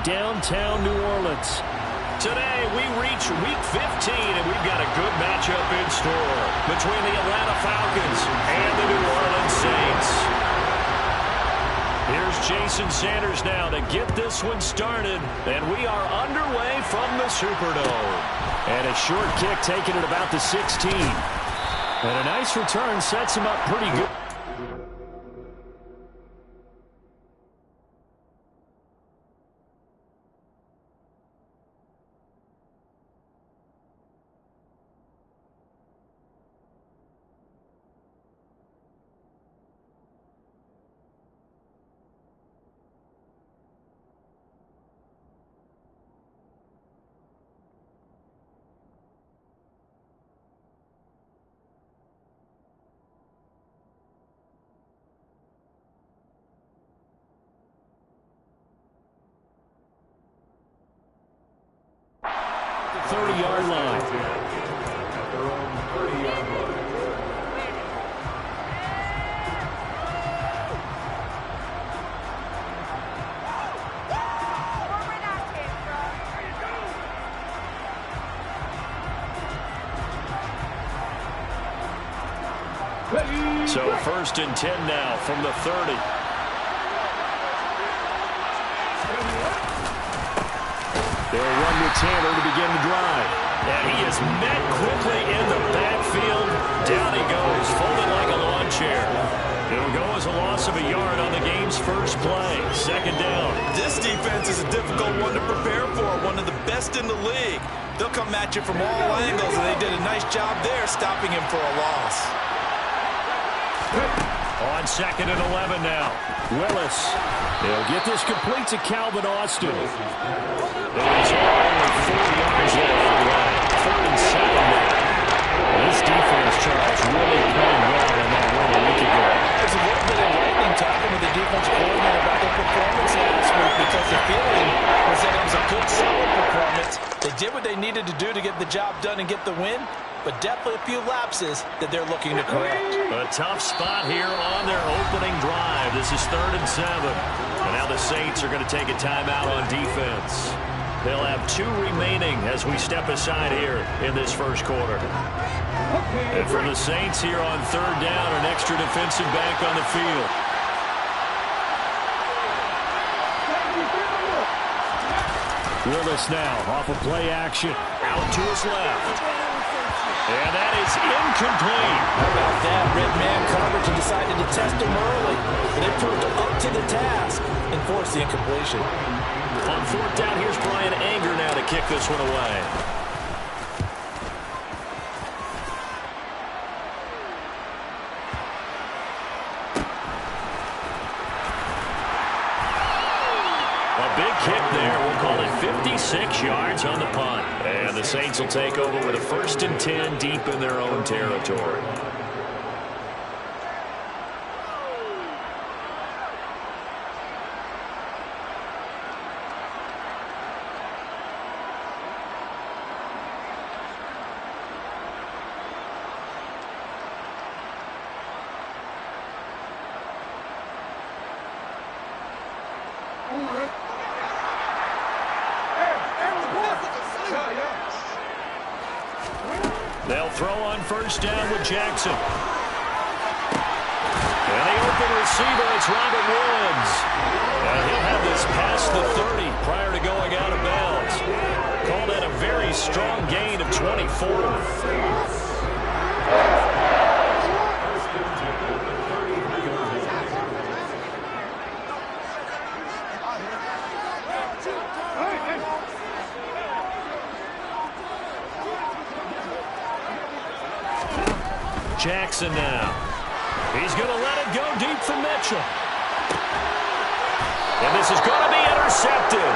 downtown New Orleans. Today, we reach Week 15, and we've got a good matchup in store between the Atlanta Falcons and the New Orleans Saints. Here's Jason Sanders now to get this one started, and we are underway from the Superdome. And a short kick taken at about the 16. And a nice return sets him up pretty good. The 30-yard line. So 1st and 10 now from the 30. They'll run with Tanner to begin the drive. And he is met quickly in the backfield. Down he goes, folded like a lawn chair. It'll go as a loss of a yard on the game's first play. 2nd down. This defense is a difficult one to prepare for, one of the best in the league. They'll come at you from all angles, and they did a nice job there stopping him for a loss. On 2nd and 11 now. Willis. They'll get this complete to Calvin Austin. There's only 4 yards left for the play. 3rd and 7 now. This defense, Charles, really playing well in that win a week ago. There's a little bit of lightning talking with the defense coordinator about their performance last week because the feeling was that it was a good, solid performance. They did what they needed to do to get the job done and get the win, but definitely a few lapses that they're looking to correct. A tough spot here on their opening drive. This is 3rd and 7. And now the Saints are going to take a timeout on defense. They'll have 2 remaining as we step aside here in this first quarter. And from the Saints here on 3rd down, an extra defensive back on the field. Willis now off of play action. Out to his left. And that is incomplete. How about that? Red man coverage and decided to test him early. But they proved up to the task and forced the incompletion. On 4th down, here's Brian Anger now to kick this one away. A big kick there. We'll call it 56 yards on the punt. And the Saints will take over with a 1st and 10 deep in their own territory. They'll throw on 1st down with Jackson. And the open receiver, it's Robert Woods. And he'll have this past the 30 prior to going out of bounds. Called that a very strong gain of 24. Jackson now. He's going to let it go deep for Mitchell. And this is going to be intercepted.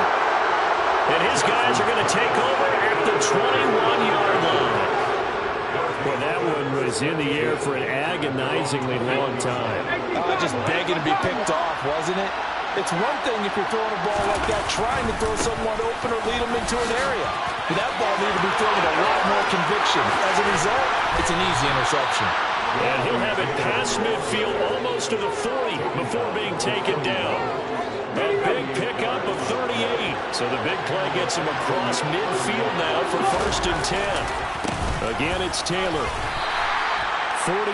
And his guys are going to take over at the 21-yard line. Well, that one was in the air for an agonizingly long time. Just begging to be picked off, wasn't it? It's one thing if you're throwing a ball like that, trying to throw someone open or lead them into an area. But that ball needed to be thrown with a lot more conviction. As a result, it's an easy interception. And he'll have it past midfield almost to the 40 before being taken down. A big pickup of 38. So the big play gets him across midfield now for 1st and 10. Again, it's Taylor. 43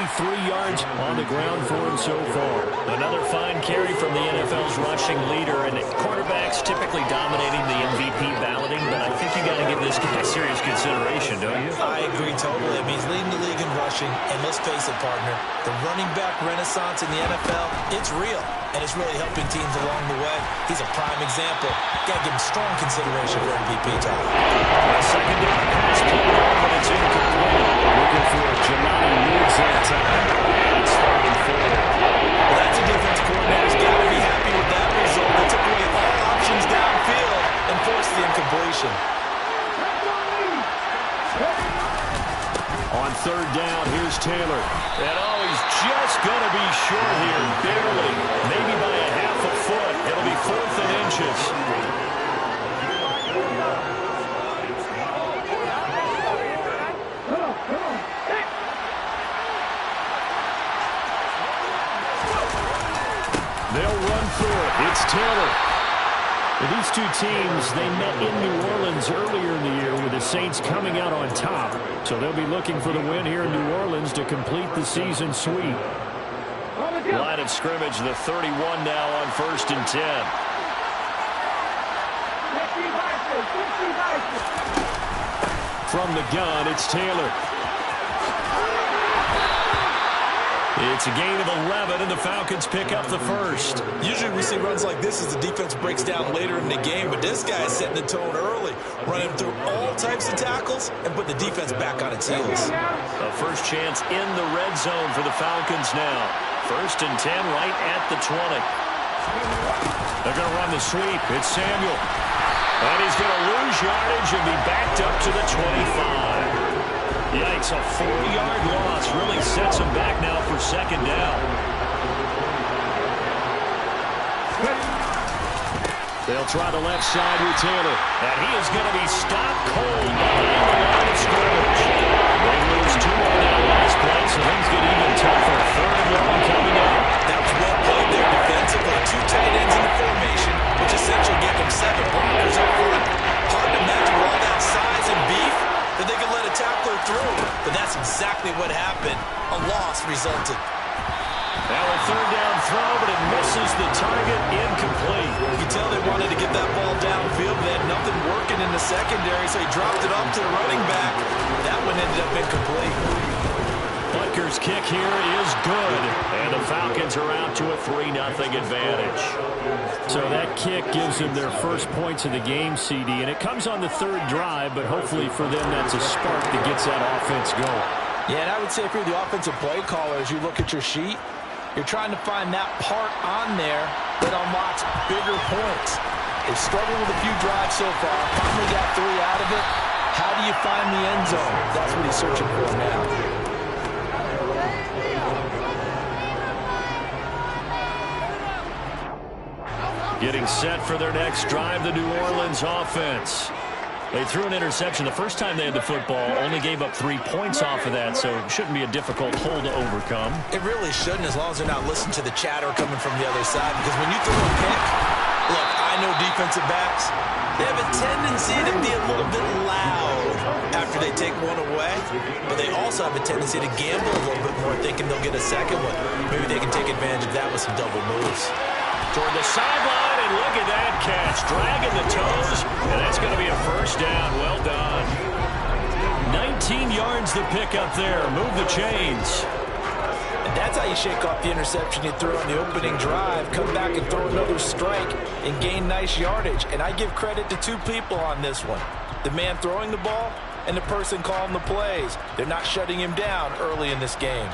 yards on the ground for him so far. Another fine carry from the NFL's rushing leader, and quarterbacks typically dominating the MVP balloting, but I think you got to give this guy serious consideration, don't you? I agree totally. I mean, he's leading the league in rushing, and let's face it, partner, the running back renaissance in the NFL, it's real, and it's really helping teams along the way. He's a prime example. Got to give him strong consideration for MVP time. Second down pass play, but it's incomplete. Looking for a Jelani Woods that time. It's 3rd and 4. Well, that's a defense coordinator's got to be happy with that result. They took away all options downfield and forced the incompletion. On 3rd down, here's Taylor. And he's just going to be short here, barely, maybe by a half a foot. It'll be 4th and inches. They'll run for it. It's Taylor. These two teams, they met in New Orleans earlier in the year with the Saints coming out on top. So they'll be looking for the win here in New Orleans to complete the season sweep. Line of scrimmage, the 31 now on 1st and 10. From the gun, it's Taylor. It's a gain of 11, and the Falcons pick up the first. Usually we see runs like this as the defense breaks down later in the game, but this guy is setting the tone early, running through all types of tackles and put the defense back on its heels. A first chance in the red zone for the Falcons now. 1st and 10 right at the 20. They're going to run the sweep. It's Samuel. And he's going to lose yardage and be backed up to the 25. Yikes, a 4-yard loss really sets him back now for 2nd down. They'll try the left side with Taylor. And he is going to be stopped cold behind the line of scrimmage. They lose 2 on that last play, so things get even tougher. 3rd and 1 coming up. That was well played there defensively. 2 tight ends in the formation, which essentially gave them 7 blockers up front. Hard to imagine with all that size and beef that they could let a tackler through. But that's exactly what happened. A loss resulted. Now a 3rd down throw, but it misses the target, incomplete. You can tell they wanted to get that ball downfield, but they had nothing working in the secondary, so he dropped it off to the running back. That one ended up incomplete. Butker's kick here is good, and the Falcons are out to a 3-0 advantage. So that kick gives them their first points of the game, CD, and it comes on the 3rd drive, but hopefully for them that's a spark that gets that offense going. Yeah, and I would say if you're the offensive play caller, as you look at your sheet, you're trying to find that part on there that unlocks bigger points. They've struggled with a few drives so far, finally got 3 out of it. How do you find the end zone? That's what he's searching for now. Getting set for their next drive, the New Orleans offense. They threw an interception the first time they had the football, only gave up 3 points off of that, so it shouldn't be a difficult hole to overcome. It really shouldn't, as long as they're not listening to the chatter coming from the other side, because when you throw a pick, look, I know defensive backs, they have a tendency to be a little bit loud after they take one away, but they also have a tendency to gamble a little bit more, thinking they'll get a second one. Maybe they can take advantage of that with some double moves. Toward the sideline, and look at that catch. Dragging the toes, and that's going to be a first down. Well done. 19 yards the pick up there. Move the chains. And that's how you shake off the interception you threw on the opening drive. Come back and throw another strike and gain nice yardage. And I give credit to 2 people on this one. The man throwing the ball and the person calling the plays. They're not shutting him down early in this game.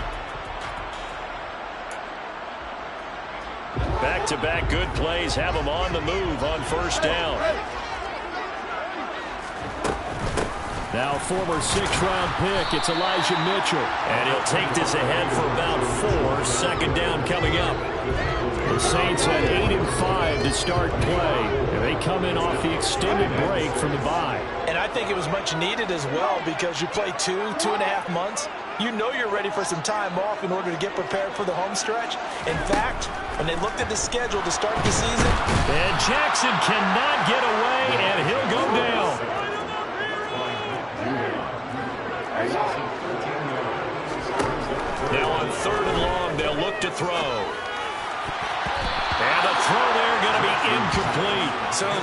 Back-to-back good plays have them on the move on first down. Now former 6th-round pick, it's Elijah Mitchell. And he'll take this ahead for about 4. Second down coming up. The Saints had 8-5 to start play. And they come in off the extended break from the bye. And I think it was much needed as well, because you play 2.5 months. You know you're ready for some time off in order to get prepared for the home stretch. In fact, when they looked at the schedule to start the season, and Jackson cannot get away,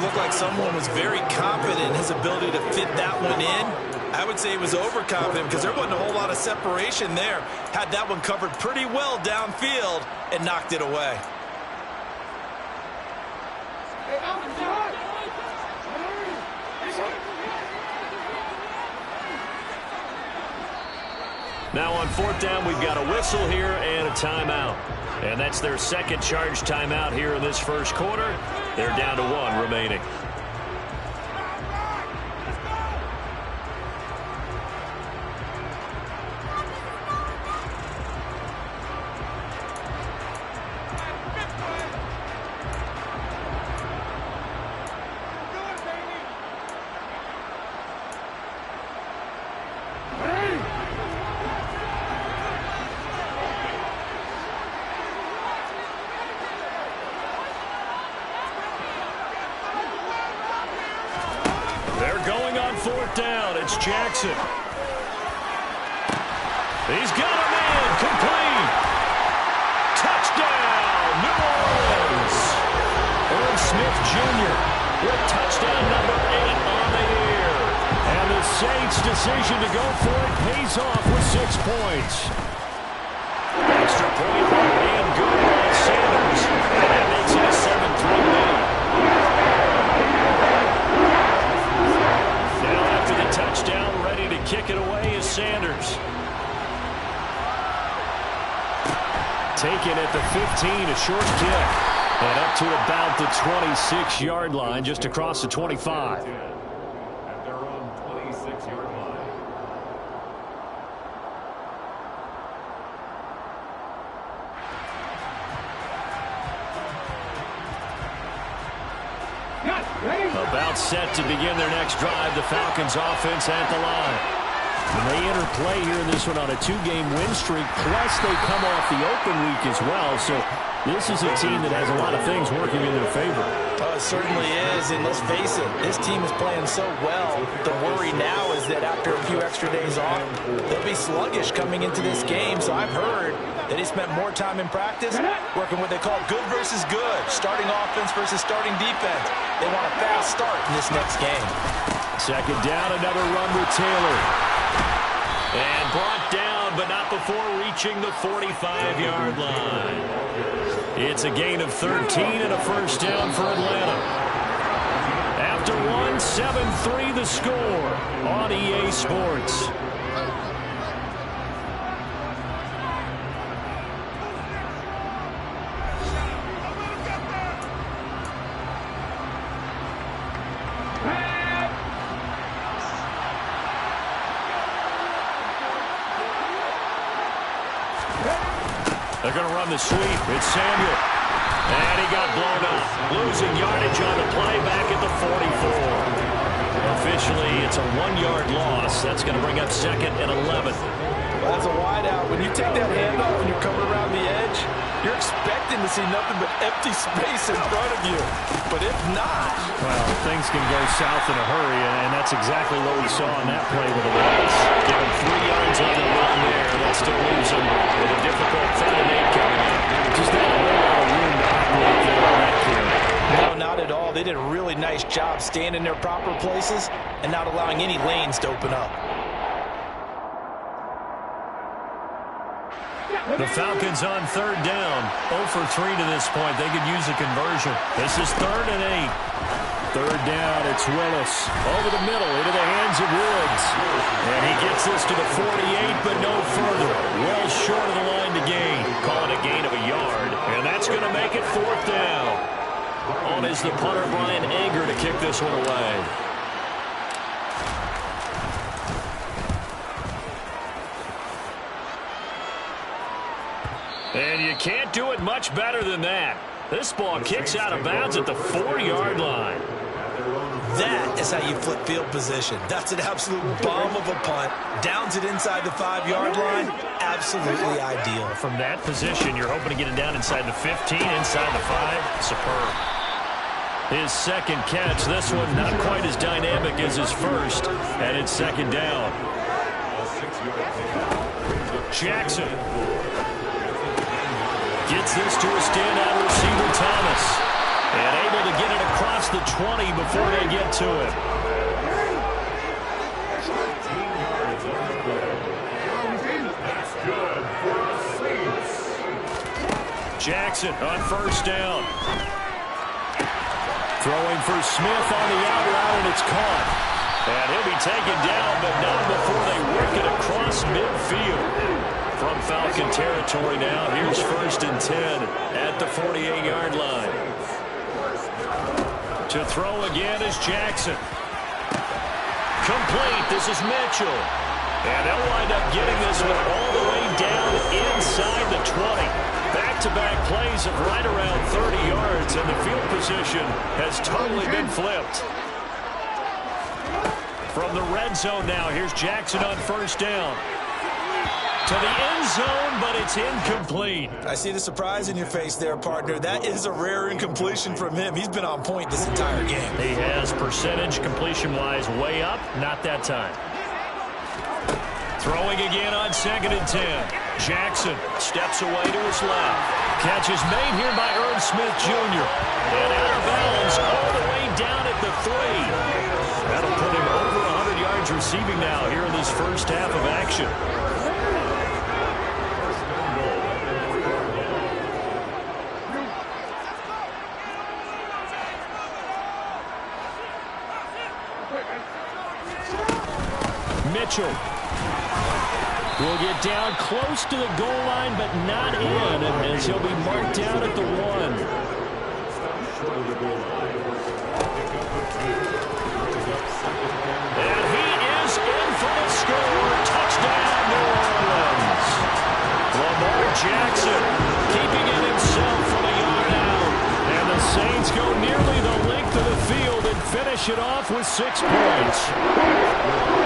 looked like someone was very confident in his ability to fit that one in. I would say he was overconfident because there wasn't a whole lot of separation there. Had that one covered pretty well downfield and knocked it away. Now on fourth down, we've got a whistle here and a timeout. And that's their second charge timeout here in this first quarter. They're down to 1 remaining. Jackson. He's got a man complete. Touchdown, New Orleans. Irv Smith Jr. with touchdown number 8 on the year. And the Saints' decision to go for it pays off with 6 points. Extra point being good on Sanders. And that makes it a 7-3 lead. Touchdown, ready to kick it away is Sanders. Taken at the 15, a short kick. And up to about the 26-yard line, just across the 25. At their own 26-yard line. About set to begin their next drive, the Falcons offense at the line. And they enter play here in this one on a 2-game win streak, plus they come off the open week as well. So this is a team that has a lot of things working in their favor. It certainly is, and let's face it, this team is playing so well. The worry now is that after a few extra days off, they'll be sluggish coming into this game. So I've heard that he spent more time in practice working what they call good versus good, starting offense versus starting defense. They want a fast start in this next game. Second down, another run with Taylor. And brought down, but not before reaching the 45-yard line. It's a gain of 13 and a first down for Atlanta. After one, 7-3 the score on EA Sports. They're going to run the sweep. It's Samuel. And he got blown up. Losing yardage on the play back at the 44. Officially, it's a 1-yard loss. That's going to bring up 2nd and 11. Well, that's a wide out. When you take that handoff and you're coming around the edge, you're expecting to see nothing but empty space in front of you. But if not... Well, things can go south in a hurry, and that's exactly what we saw on that play with the Reds. Give him 3 yards on the run there. That still leaves him with a difficult 3rd and 8 coming up. Just not a whole lot of room to operate there on that play. No, not at all. They did a really nice job staying in their proper places and not allowing any lanes to open up. The Falcons on 3rd down. 0 for 3 to this point. They could use a conversion. This is 3rd and 8. 3rd down, it's Willis. Over the middle, into the hands of Woods. And he gets this to the 48, but no further. Well short of the line to gain. Calling a gain of a yard. And that's going to make it 4th down. On is the punter, Brian Anger, to kick this one away. And you can't do it much better than that. This ball kicks out of bounds at the 4-yard line. That is how you flip field position. That's an absolute bomb of a punt. Downs it inside the 5-yard line. Absolutely ideal. From that position, you're hoping to get it down inside the 15, inside the 5. Superb. His second catch. This one not quite as dynamic as his first. And it's 2nd down. Jackson gets this to a standout receiver, Thomas. And able to get it across the 20 before they get to it. Jackson on first down. Throwing for Smith on the out route, and it's caught. And he'll be taken down, but not before they work it across midfield. From Falcon territory now, here's 1st and 10 at the 48-yard line. To throw again is Jackson. Complete. This is Mitchell. And they'll wind up getting this one all the way down inside the 20. Back-to-back plays of right around 30 yards, and the field position has totally been flipped. From the red zone now, here's Jackson on first down. To the end zone, but it's incomplete. I see the surprise in your face there, partner. That is a rare incompletion from him. He's been on point this entire game. He has percentage completion-wise way up. Not that time. Throwing again on 2nd and 10. Jackson steps away to his left. Catch is made here by Irv Smith Jr. And out of bounds all the way down at the 3. That'll put him over 100 yards receiving now here in this first half of action. Mitchell will get down close to the goal line, but not in, as he'll be marked down at the 1. And he is in for the score. Touchdown, New Orleans. Lamar Jackson keeping it himself from a yard out. And the Saints go nearly the length of the field and finish it off with 6 points.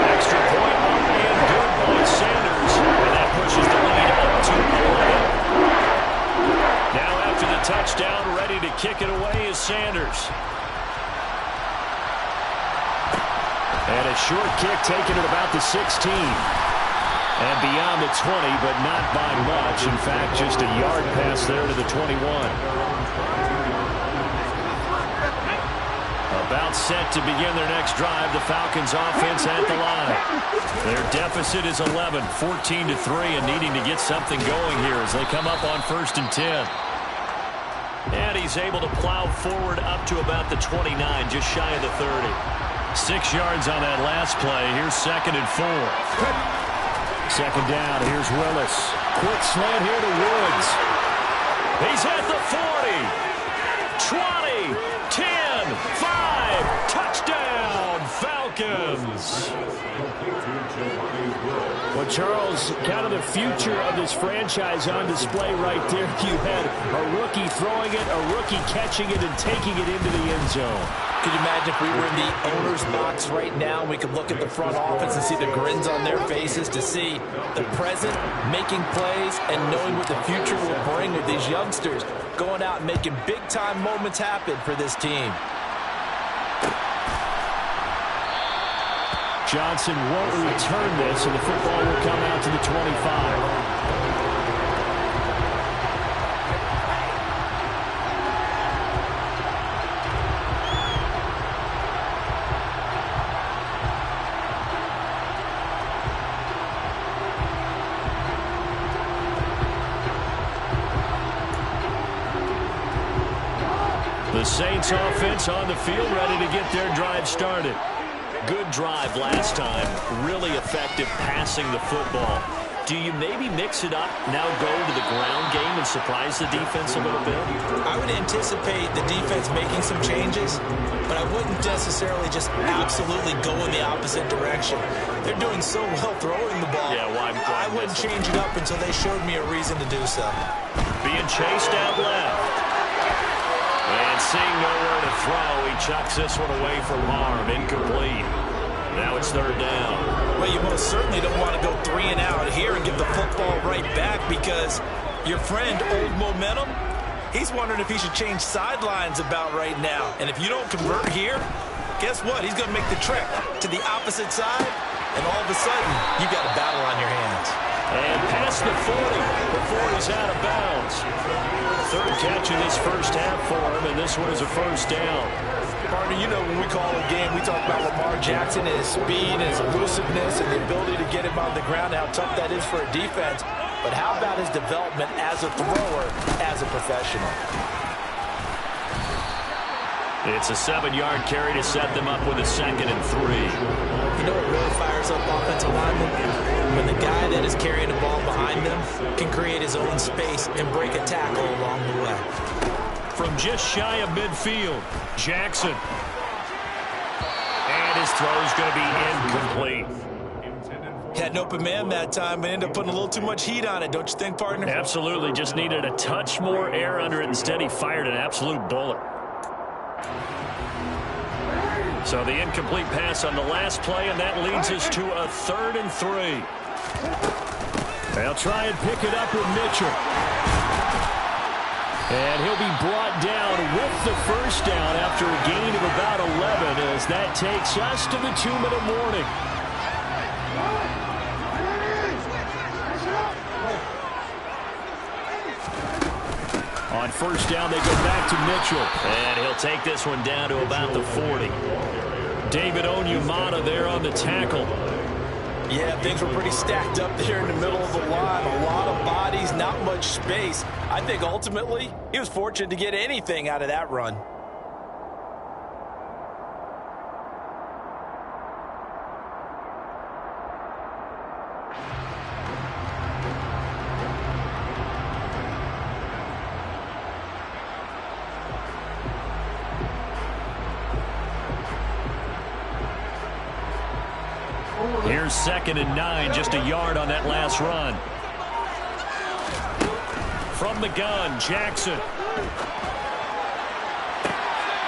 Extra point up and good by Sanders. And that pushes the lead up to 11. Now after the touchdown, ready to kick it away is Sanders. And a short kick taken at about the 16. And beyond the 20, but not by much. In fact, just a yard pass there to the 21. About set to begin their next drive. The Falcons offense at the line. Their deficit is 11, 14-3, and needing to get something going here as they come up on 1st and 10. And he's able to plow forward up to about the 29, just shy of the 30. 6 yards on that last play. Here's 2nd and 4. 2nd down. Here's Willis. Quick slant here to Woods. He's at the 40. 20. 10. 5. Touchdown, Falcons. Well, Charles, kind of the future of this franchise on display right there. You had a rookie throwing it, a rookie catching it, and taking it into the end zone. Could you imagine if we were in the owner's box right now, we could look at the front office and see the grins on their faces, to see the present making plays and knowing what the future will bring with these youngsters going out and making big-time moments happen for this team. Johnson won't return this, and the football will come out to the 25. The Saints offense on the field, ready to get their drive started. Good drive last time. Really effective passing the football. Do you maybe mix it up, now go to the ground game and surprise the defense a little bit? I would anticipate the defense making some changes, but I wouldn't necessarily just absolutely go in the opposite direction. They're doing so well throwing the ball. Yeah, why I wouldn't change it up until they showed me a reason to do so. Being chased out left. And seeing nowhere to throw, he chucks this one away from harm. Incomplete. Now it's 3rd down. Well, you most certainly don't want to go 3 and out here and give the football right back, because your friend, Old Momentum, he's wondering if he should change sidelines about right now. And if you don't convert here, guess what? He's going to make the trek to the opposite side, and all of a sudden, you got a battle on your hands. And past the 40 before he's out of bounds. Third catch in this first half for him, and this one is a first down. Partner, you know when we call a game, we talk about Lamar Jackson and his speed and his elusiveness and the ability to get him on the ground, how tough that is for a defense. But how about his development as a thrower, as a professional? It's a 7-yard carry to set them up with a 2nd and 3. You know what really fires up offensive linemen? When the guy that is carrying the ball behind them can create his own space and break a tackle along the way. From just shy of midfield, Jackson. And his throw is going to be incomplete. Had an open man that time, but ended up putting a little too much heat on it, don't you think, partner? Absolutely. Just needed a touch more air under it. Instead, he fired an absolute bullet. So the incomplete pass on the last play, and that leads us to a 3rd and 3. They'll try and pick it up with Mitchell. And he'll be brought down with the first down after a gain of about 11 as that takes us to the 2-minute warning. On first down, they go back to Mitchell. And he'll take this one down to about the 40. David Onyemata there on the tackle. Yeah, things were pretty stacked up there in the middle of the line. A lot of bodies, not much space. I think ultimately he was fortunate to get anything out of that run. Here's 2nd and 9, just a yard on that last run. From the gun, Jackson.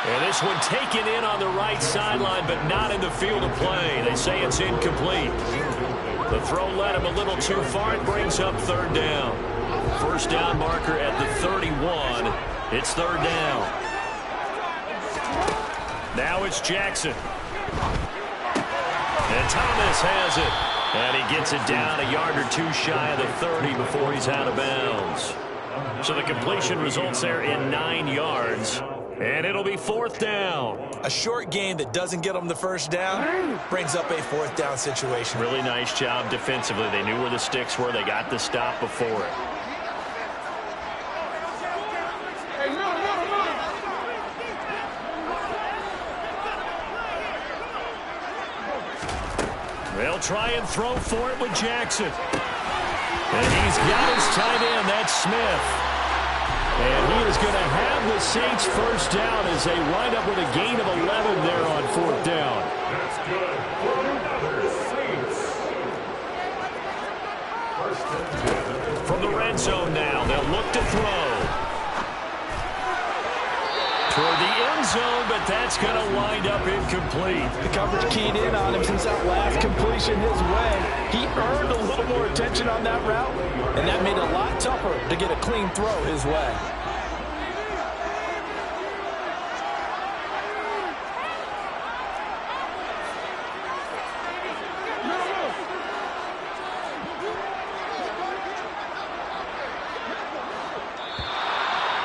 And this one taken in on the right sideline, but not in the field of play. They say it's incomplete. The throw led him a little too far. It brings up 3rd down. First down marker at the 31. It's 3rd down. Now it's Jackson. And Thomas has it. And he gets it down a yard or 2 shy of the 30 before he's out of bounds. So the completion results there in 9 yards. And it'll be 4th down. A short game that doesn't get them the first down brings up a 4th down situation. Really nice job defensively. They knew where the sticks were. They got the stop before it. They'll try and throw for it with Jackson. And he's got his tight end. That's Smith. And he is going to have the Saints first down as they wind up with a gain of 11 there on 4th down. From the red zone now, they'll look to throw. Toward the end zone, but that's going to wind up incomplete. The coverage keyed in on him since that last completion his way. He earned a little more attention on that route, and that made it a lot tougher to get a clean throw his way.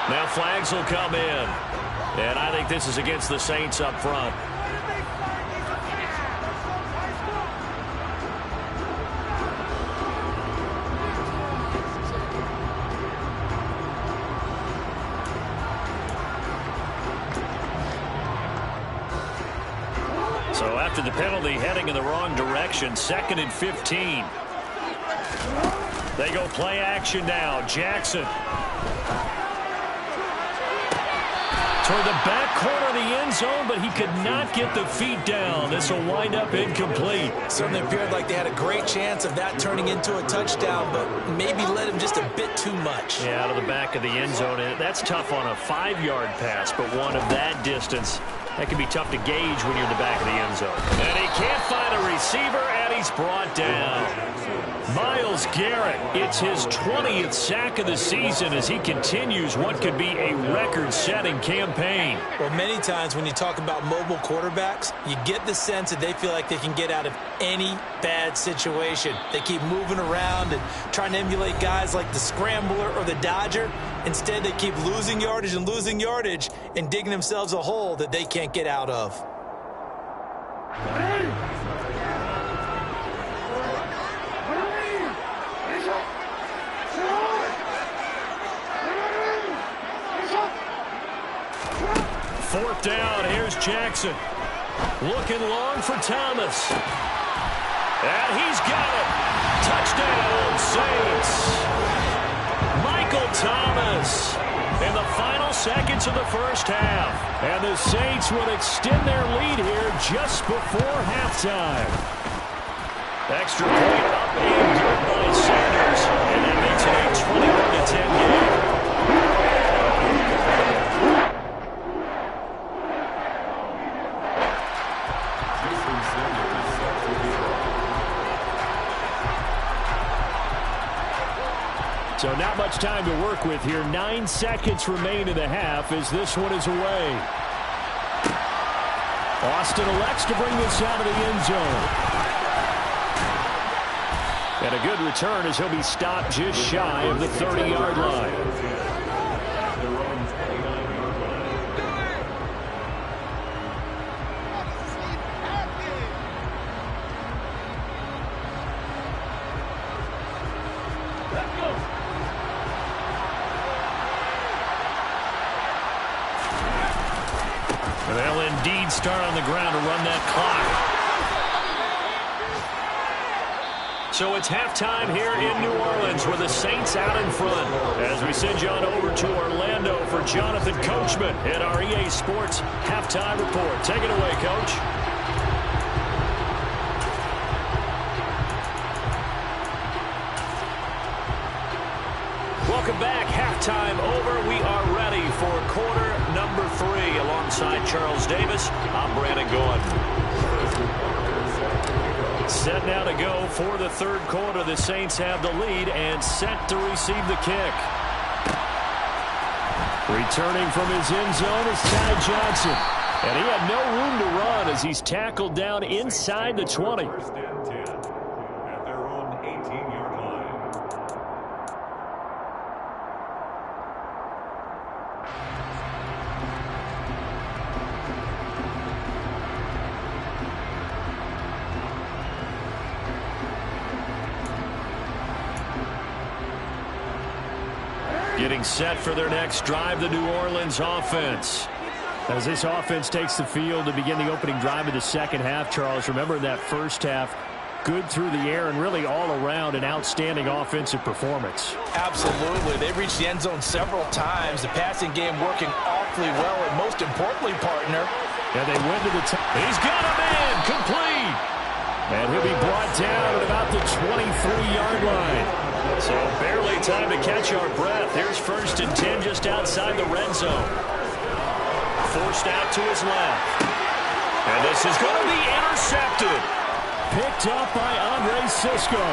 Now flags will come in. And I think this is against the Saints up front. So after the penalty, heading in the wrong direction, 2nd and 15. They go play action now. Jackson. Toward the back corner of the end zone, but he could not get the feet down. This will wind up incomplete. Certainly appeared like they had a great chance of that turning into a touchdown, but maybe led him just a bit too much. Yeah, out of the back of the end zone. And that's tough on a 5-yard pass, but one of that distance, that can be tough to gauge when you're in the back of the end zone. And he can't find a receiver, and he's brought down. Myles Garrett, it's his 20th sack of the season as he continues what could be a record-setting campaign. Well, many times when you talk about mobile quarterbacks, you get the sense that they feel like they can get out of any bad situation. They keep moving around and trying to emulate guys like the Scrambler or the Dodger. Instead, they keep losing yardage and digging themselves a hole that they can't get out of. Fourth down, here's Jackson. Looking long for Thomas. And he's got it. Touchdown, Saints. Michael Thomas in the final seconds of the first half. And the Saints would extend their lead here just before halftime. Extra point up and good by Sanders. And that makes it a 21-10 game. So not much time to work with here. 9 seconds remain in the half as this one is away. Austin elects to bring this out of the end zone. And a good return as he'll be stopped just shy of the 30-yard line. They'll indeed start on the ground to run that clock. So it's halftime here in New Orleans with the Saints out in front. As we send you on over to Orlando for Jonathan Coachman at our EA Sports Halftime Report. Take it away, Coach. Welcome back. Halftime over. We are ready for quarter number 3. Alongside Charles Davis, I'm Brandon Gaudin. Set now to go for the third quarter. The Saints have the lead and set to receive the kick. Returning from his end zone is Ty Johnson. And he had no room to run as he's tackled down inside the 20. Getting set for their next drive, the New Orleans offense. As this offense takes the field to begin the opening drive of the second half, Charles, remember in that first half, good through the air and really all around an outstanding offensive performance. Absolutely. They reached the end zone several times. The passing game working awfully well, and most importantly, partner. Yeah, they went to the top. He's got a man complete. And he'll be brought down at about the 23-yard line. So barely time to catch our breath. Here's 1st and 10 just outside the red zone. Forced out to his left. And this is going to be intercepted. Picked up by Andre Sisco.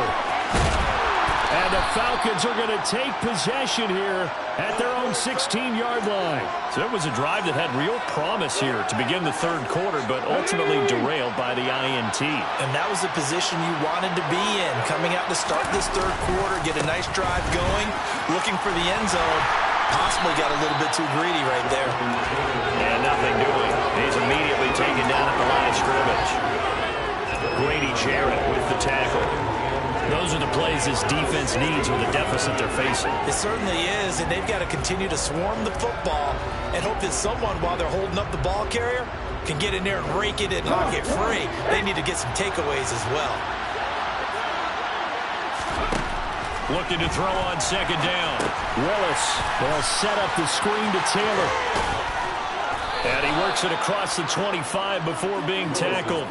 And the Falcons are going to take possession here at their own 16-yard line. So it was a drive that had real promise here to begin the third quarter, but ultimately derailed by the INT. And that was the position you wanted to be in. Coming out to start this third quarter, get a nice drive going, looking for the end zone. Possibly got a little bit too greedy right there. And nothing doing. He's immediately taken down at the line of scrimmage. Grady Jarrett with the tackle. Those are the plays this defense needs with the deficit they're facing. It certainly is, and they've got to continue to swarm the football and hope that someone, while they're holding up the ball carrier, can get in there and rake it and knock it free. They need to get some takeaways as well. Looking to throw on second down. Willis, they'll set up the screen to Taylor. And he works it across the 25 before being tackled.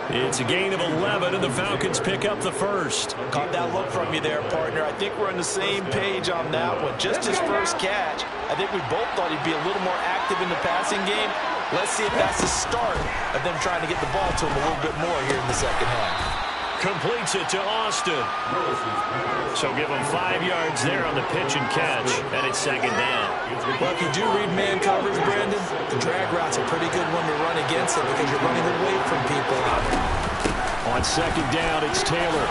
It's a gain of 11, and the Falcons pick up the first. Caught that look from you there, partner. I think we're on the same page on that one. Just his first catch. I think we both thought he'd be a little more active in the passing game. Let's see if that's the start of them trying to get the ball to him a little bit more here in the second half. Completes it to Austin. So give him 5 yards there on the pitch and catch, and it's second down. Well, if you do read man coverage, Brandon, the drag route's a pretty good one to run against it because you're running away from people. On second down, it's Taylor.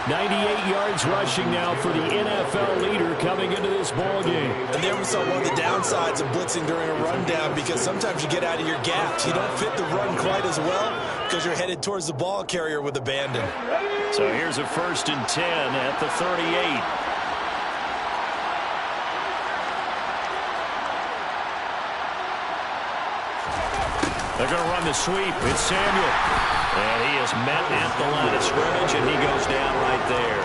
98 yards rushing now for the NFL leader coming into this ball game. And there we saw one of the downsides of blitzing during a rundown because sometimes you get out of your gaps. You don't fit the run quite as well because you're headed towards the ball carrier with abandon. So here's a 1st and 10 at the 38. They're going to run the sweep. It's Samuel. And he is met at the line of scrimmage, and he goes down right there.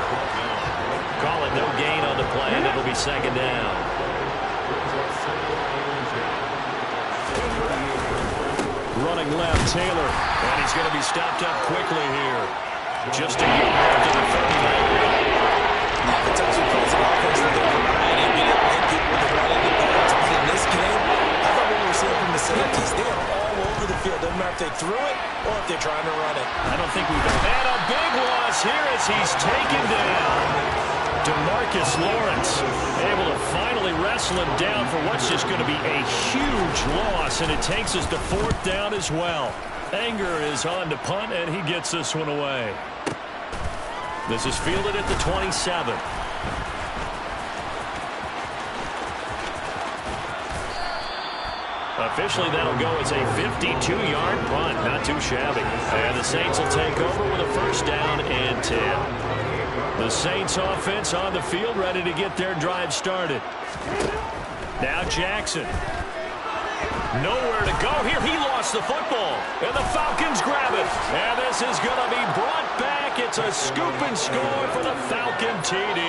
Call it no gain on the play, and it'll be second down. Running left, Taylor. And he's going to be stopped up quickly here. Just a yard to the 39. Oftentimes we play some offense with the variety of being able to hit people with the run in the pass. But in this game, I thought what we were seeing from the safeties, they are all over the field. Doesn't matter if they threw it or if they're trying to run it. I don't think we've been. And a big loss here as he's taken down. DeMarcus Lawrence able to finally wrestle him down for what's just going to be a huge loss, and it takes us to 4th down as well. Anger is on to punt, and he gets this one away. This is fielded at the 27. Officially, that'll go as a 52-yard punt. Not too shabby. And the Saints will take over with a 1st down and 10. The Saints offense on the field, ready to get their drive started. Now Jackson. Nowhere to go here. He lost the football. And the Falcons grab it. And this is going to be brought back. It's a scoop and score for the Falcon TD.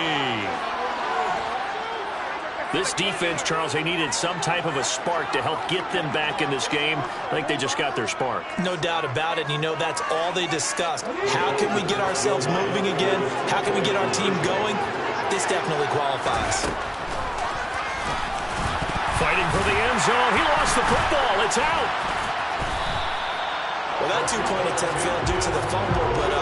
This defense, Charles, they needed some type of a spark to help get them back in this game. I think they just got their spark. No doubt about it. And you know, that's all they discussed. How can we get ourselves moving again? How can we get our team going? This definitely qualifies. Fighting for the end zone. He lost the football. It's out. Well, that two-point attempt failed due to the fumble, but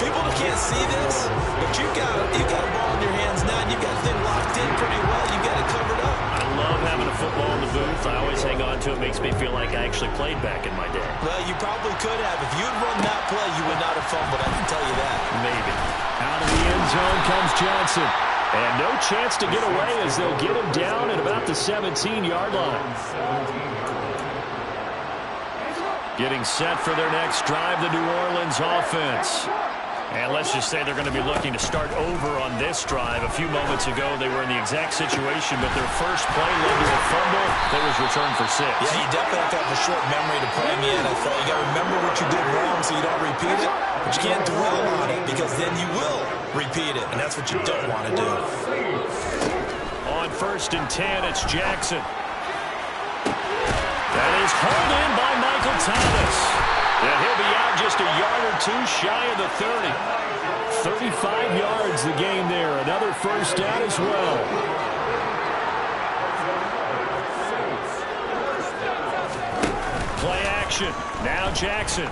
people can't see this, but you've got a ball in your hands now, and you've got the thing locked in pretty well. You've got it covered up. I love having a football in the booth. I always hang on to it. Makes me feel like I actually played back in my day. Well, you probably could have. If you had run that play, you would not have fumbled. I can tell you that. Maybe. Out of the end zone comes Johnson. And no chance to get away as they'll get him down at about the 17-yard line. Getting set for their next drive, the New Orleans offense. And let's just say they're going to be looking to start over on this drive. A few moments ago, they were in the exact situation, but their first play led to a fumble that was returned for 6. Yeah, you definitely have to have a short memory to play in the NFL. You got to remember what you did wrong so you don't repeat it, but you can't dwell on it because then you will repeat it, and that's what you don't want to do. On 1st and 10, it's Jackson. That is hauled in by Michael Thomas. And he'll be out just a yard or two shy of the 30. 35 yards the game there. Another 1st down as well. Play action. Now Jackson.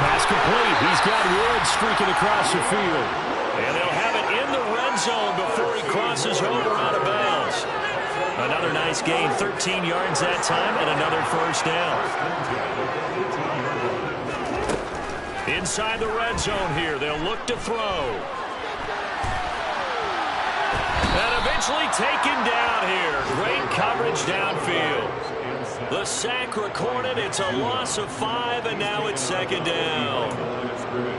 Pass complete. He's got Woods streaking across the field. And they'll have it in the red zone before he crosses over out of bounds. Another nice gain, 13 yards that time, and another 1st down. Inside the red zone here, they'll look to throw. And eventually taken down here. Great coverage downfield. The sack recorded. It's a loss of 5, and now it's 2nd down.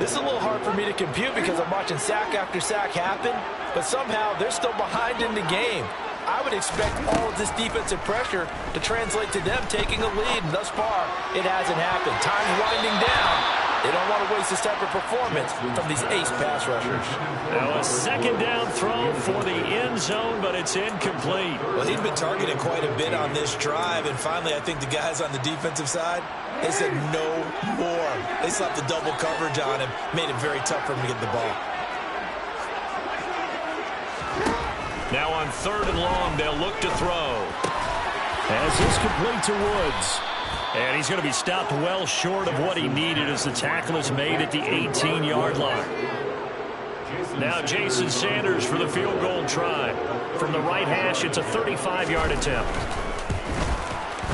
This is a little hard for me to compute because I'm watching sack after sack happen, but somehow they're still behind in the game. I would expect all of this defensive pressure to translate to them taking a lead, and thus far, it hasn't happened. Time's winding down. They don't want to waste this type of performance from these ace pass rushers. Now a 2nd down throw for the end zone, but it's incomplete. Well, he'd been targeted quite a bit on this drive, and finally I think the guys on the defensive side, they said no more. They slapped the double coverage on him, made it very tough for him to get the ball. Now on 3rd and long, they'll look to throw. As is complete to Woods. And he's going to be stopped well short of what he needed as the tackle is made at the 18-yard line. Now Jason Sanders for the field goal try. From the right hash, it's a 35-yard attempt.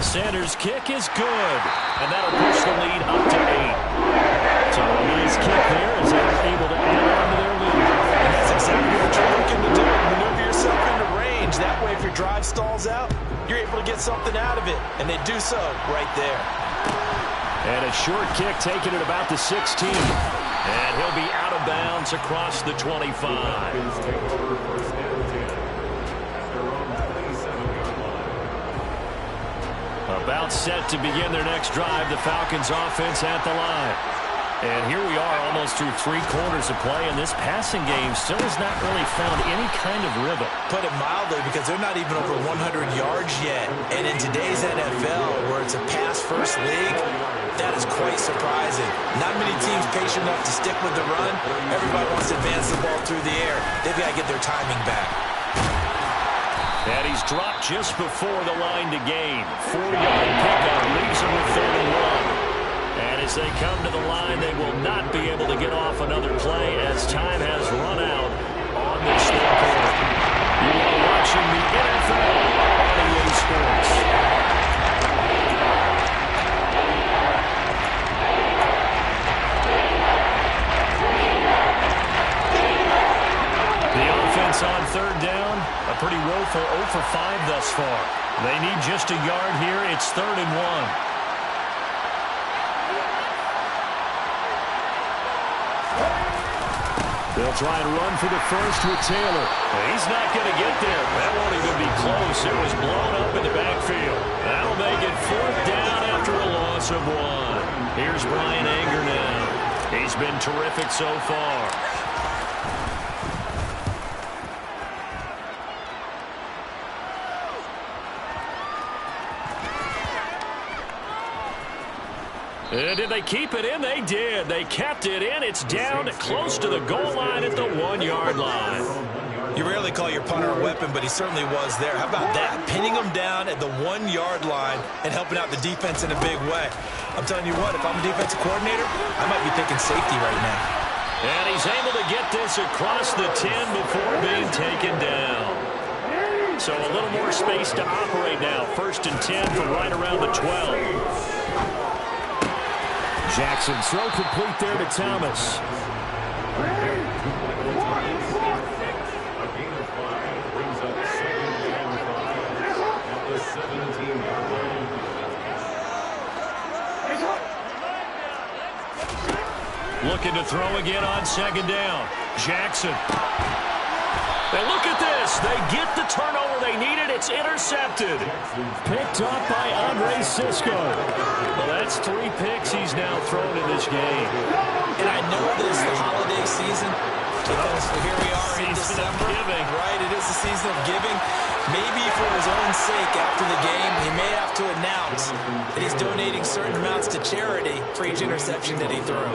Sanders' kick is good, and that'll push the lead up to 8. So a nice kick there as they're able to add on to their lead. And that's exactly what you're looking to do. Maneuver yourself into range. That way, if your drive stalls out, you're able to get something out of it, and they do so right there. And a short kick taken at about the 16. And he'll be out of bounds across the 25. About set to begin their next drive, the Falcons offense at the line. And here we are almost through 3 quarters of play, and this passing game still has not really found any kind of rhythm. Put it mildly, because they're not even over 100 yards yet. And in today's NFL, where it's a pass-first league, that is quite surprising. Not many teams patient enough to stick with the run. Everybody wants to advance the ball through the air. They've got to get their timing back. And he's dropped just before the line to gain. 4-yard pickup leaves him with 3rd and 1. And as they come to the line, they will not be able to get off another play as time has run out on this third quarter. You are watching the NFL on EA Sports. The offense on 3rd down, a pretty woeful 0 for 5 thus far. They need just a yard here. It's 3rd and 1. They'll try and run for the first with Taylor. He's not going to get there. That won't even be close. It was blown up in the backfield. That'll make it 4th down after a loss of 1. Here's Brian Anger now. He's been terrific so far. And did they keep it in? They did. They kept it in. It's down close to the goal line at the 1-yard line. You rarely call your punter a weapon, but he certainly was there. How about that? Pinning him down at the 1-yard line and helping out the defense in a big way. I'm telling you what, if I'm a defensive coordinator, I might be thinking safety right now. And he's able to get this across the 10 before being taken down. So a little more space to operate now. 1st and 10 from right around the 12. Jackson throw complete there to Thomas. Looking to throw again on 2nd down. Jackson. And look at this. They get the turnover they needed. It's intercepted. Picked off by Andre Sisco. Well, that's 3 picks he's now thrown in this game. And I know this is the holiday season, because here we are in December. Right, it is the season of giving. Maybe for his own sake after the game, he may have to announce that he's donating certain amounts to charity for each interception that he threw.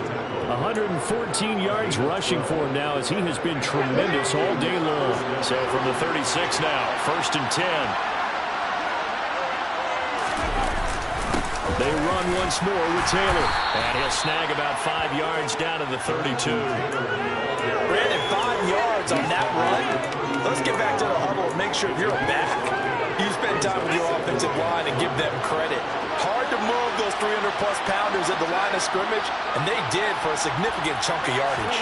114 yards rushing for him now as he has been tremendous all day long. So from the 36 now, 1st and 10. They run once more with Taylor. And he'll snag about 5 yards down to the 32. Brandon, 5 yards on that run. Let's get back to the huddle and make sure you're a back. You spend time with your offensive line and give them credit. Hard to move those 300-plus pounders at the line of scrimmage, and they did for a significant chunk of yardage.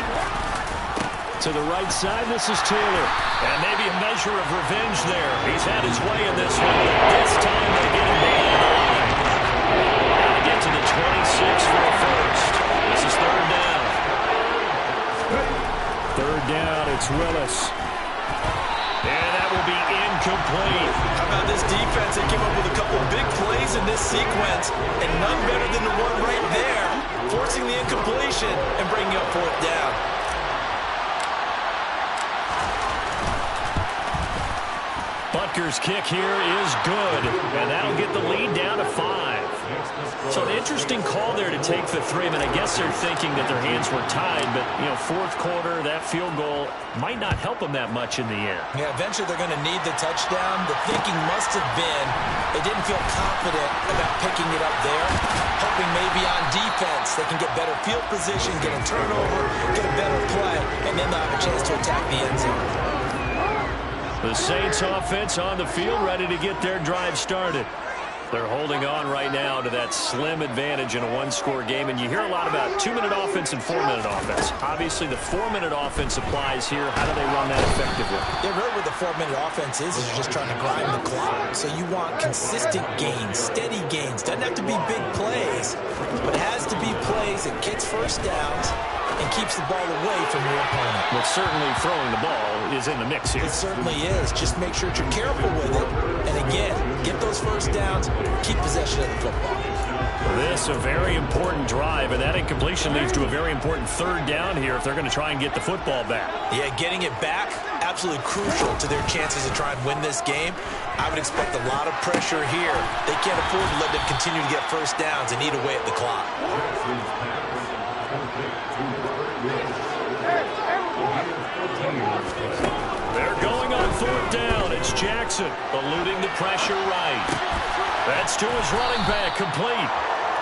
To the right side, this is Taylor. And maybe a measure of revenge there. He's had his way in this one. This time they get him down the line. Now to get to the 26 for a first. This is 3rd down. 3rd down, it's Willis. And that will be incomplete. How about this defense? They came up with a couple of big plays in this sequence, and none better than the one right there, forcing the incompletion and bringing up 4th down. Butker's kick here is good, and that'll get the lead down to 5. So an interesting call there to take the 3. I mean, I guess they're thinking that their hands were tied, but, you know, fourth quarter, that field goal might not help them that much in the air. Yeah, eventually they're going to need the touchdown. The thinking must have been they didn't feel confident about picking it up there, hoping maybe on defense they can get better field position, get a turnover, get a better play, and then they'll have a chance to attack the end zone. The Saints offense on the field, ready to get their drive started. They're holding on right now to that slim advantage in a one-score game, and you hear a lot about 2-minute offense and 4-minute offense. Obviously, the 4-minute offense applies here. How do they run that effectively? Yeah, really what the 4-minute offense is you're just trying to grind the clock. So you want consistent gains, steady gains. Doesn't have to be big plays, but it has to be plays that gets first downs and keeps the ball away from your opponent. Well, certainly throwing the ball is in the mix here. It certainly is. Just make sure that you're careful with it. And again, get those first downs, keep possession of the football. This a very important drive, and that incompletion leads to a very important third down here if they're going to try and get the football back. Yeah, getting it back, absolutely crucial to their chances to try and win this game. I would expect a lot of pressure here. They can't afford to let them continue to get first downs and eat away at the clock. They're going on fourth down. It's Jackson eluding the pressure right. That's to his running back, complete.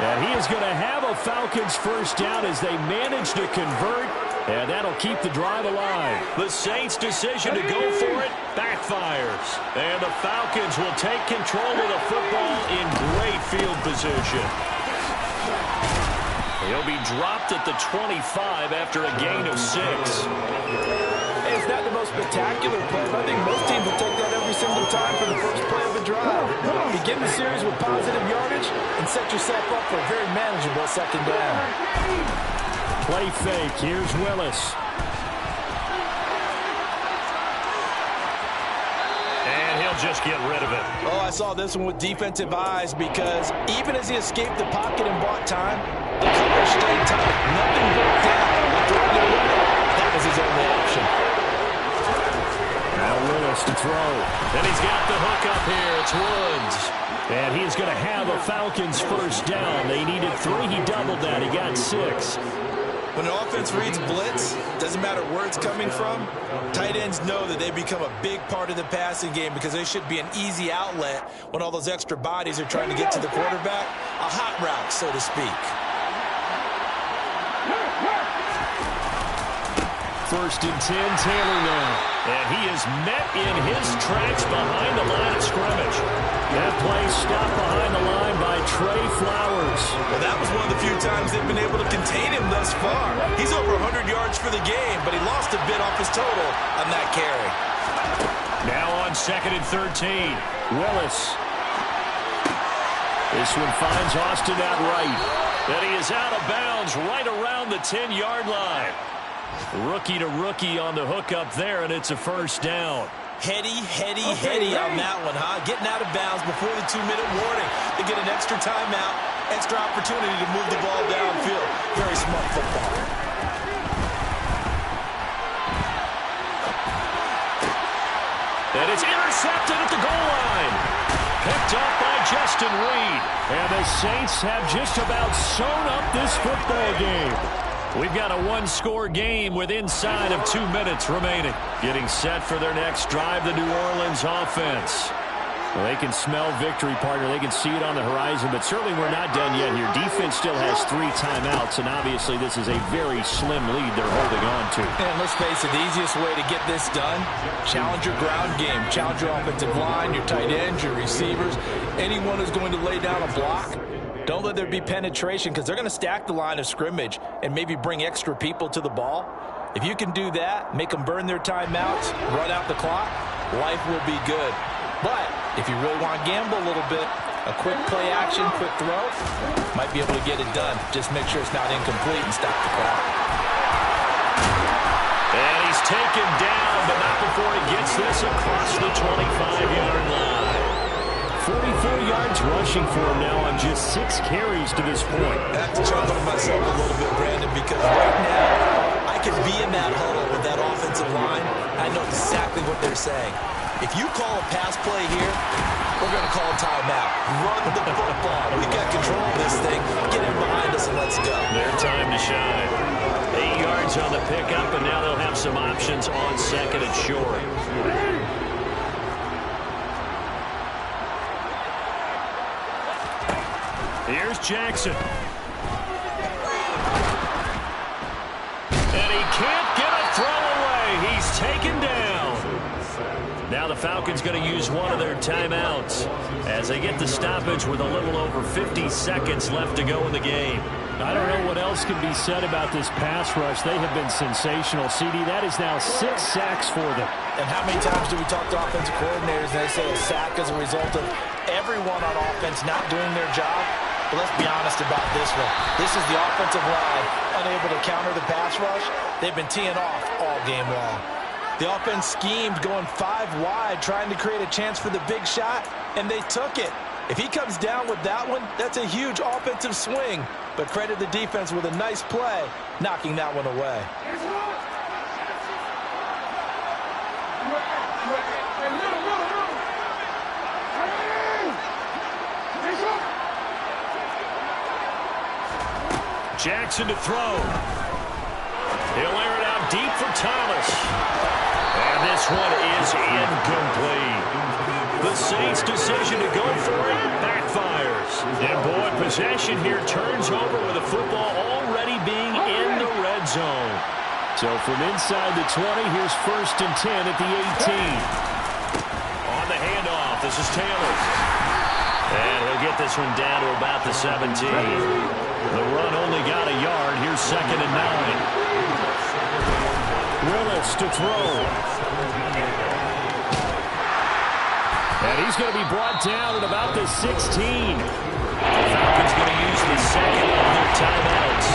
And he is going to have a Falcons first down as they manage to convert, and that'll keep the drive alive. The Saints' decision to go for it backfires. And the Falcons will take control of the football in great field position. He'll be dropped at the 25 after a gain of 6. It's not the most spectacular play, but I think most teams will take that every single time for the first play of a drive. Begin the series with positive yardage and set yourself up for a very manageable second down. Play fake. Here's Willis. And he'll just get rid of it. Oh, I saw this one with defensive eyes because even as he escaped the pocket and bought time, the coverage stayed tight. Nothing broke down. That was his only option. Now Willis to throw. And he's got the hook up here. It's Woods. And he's going to have a Falcons first down. They needed 3. He doubled that. He got 6. When an offense reads blitz, doesn't matter where it's coming from, tight ends know that they become a big part of the passing game because they should be an easy outlet when all those extra bodies are trying to get to the quarterback. A hot route, so to speak. First and 10, Taylor now. And he is met in his tracks behind the line of scrimmage. That play stopped behind the line by Trey Flowers. Well, that was one of the few times they've been able to contain him thus far. He's over 100 yards for the game, but he lost a bit off his total on that carry. Now on second and 13, Willis. This one finds Austin out right. And he is out of bounds right around the 10-yard line. Rookie to rookie on the hook up there, and it's a first down. Heady on that one, huh? Getting out of bounds before the 2-minute warning. They get an extra timeout, extra opportunity to move the ball downfield. Very smart football. And it's intercepted at the goal line. Picked up by Justin Reed. And the Saints have just about sewn up this football game. We've got a one-score game with inside of 2 minutes remaining. Getting set for their next drive, the New Orleans offense. Well, they can smell victory, partner. They can see it on the horizon, but certainly we're not done yet here. Defense still has 3 timeouts, and obviously this is a very slim lead they're holding on to. And let's face it, the easiest way to get this done, challenge your ground game. Challenge your offensive line, your tight ends, your receivers. Anyone who's going to lay down a block, don't let there be penetration because they're going to stack the line of scrimmage and maybe bring extra people to the ball. If you can do that, make them burn their timeouts, run out the clock, life will be good. But if you really want to gamble a little bit, a quick play action, quick throw, might be able to get it done. Just make sure it's not incomplete and stop the clock. And he's taken down, but not before he gets this across the 25-yard line. 44 yards rushing for him now on just 6 carries to this point. I have to chuckle to myself a little bit, Brandon, because right now I could be in that huddle with that offensive line. I know exactly what they're saying. If you call a pass play here, we're going to call a timeout. Run the football. We've got control of this thing. Get in behind us and let's go. Their time to shine. 8 yards on the pickup, and now they'll have some options on second and short. Here's Jackson. And he can't get a throw away. He's taken down. Now the Falcons going to use one of their timeouts as they get the stoppage with a little over 50 seconds left to go in the game. I don't know what else can be said about this pass rush. They have been sensational. CD, that is now 6 sacks for them. And how many times do we talk to offensive coordinators and they say a sack as a result of everyone on offense not doing their job? But let's be honest about this one. This is the offensive line unable to counter the pass rush. They've been teeing off all game long. The offense schemed going 5 wide, trying to create a chance for the big shot, and they took it. If he comes down with that one, that's a huge offensive swing. But credit the defense with a nice play, knocking that one away. Jackson to throw. He'll air it out deep for Thomas. And this one is incomplete. The Saints' decision to go for it backfires. And boy, possession here turns over with the football already being in the red zone. So from inside the 20, here's 1st and 10 at the 18. On the handoff, this is Taylor. And he'll get this one down to about the 17. The run only got a yard. Here's 2nd and 9. Willis to throw. And he's going to be brought down at about the 16. The Falcons going to use the second of their timeouts.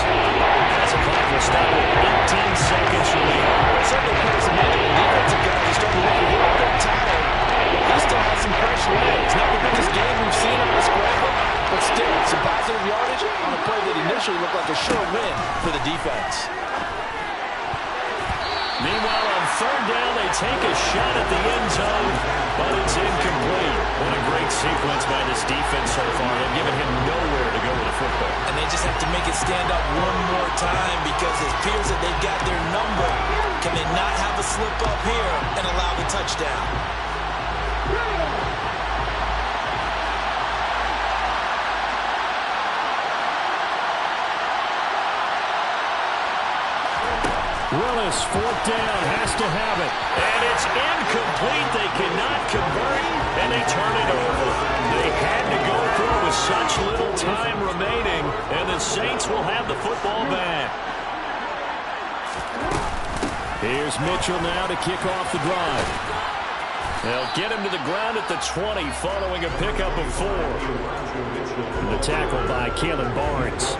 As a clock will stop with 18 seconds remaining. Certainly players and defensive guys are starting to look a little bit tired. He still has some fresh legs. Not the biggest game we've seen on this scramble, but still some positive yardage on a play that initially looked like a sure win for the defense. Meanwhile, on 3rd down, they take a shot at the end zone, but it's incomplete. What a great sequence by this defense so far. They've given him nowhere to go with the football. And they just have to make it stand up one more time because it appears that they've got their number. Can they not have a slip up here and allow the touchdown? Willis, 4th down, has to have it. And it's incomplete. They cannot convert, and they turn it over. They had to go through with such little time remaining, and the Saints will have the football back. Here's Mitchell now to kick off the drive. They'll get him to the ground at the 20 following a pickup of 4. And the tackle by Kalen Barnes.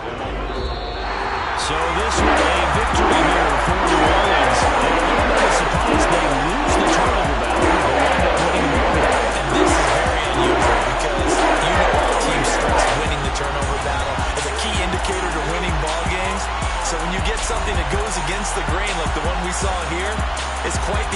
So this was a victory here for New Orleans. And I'm not surprised they lose the turnover battle. They wind up winning the game. And this is very unusual because you know all teams stress winning the turnover battle as a key indicator to winning ball games. So when you get something that goes against the grain like the one we saw here, it's quite the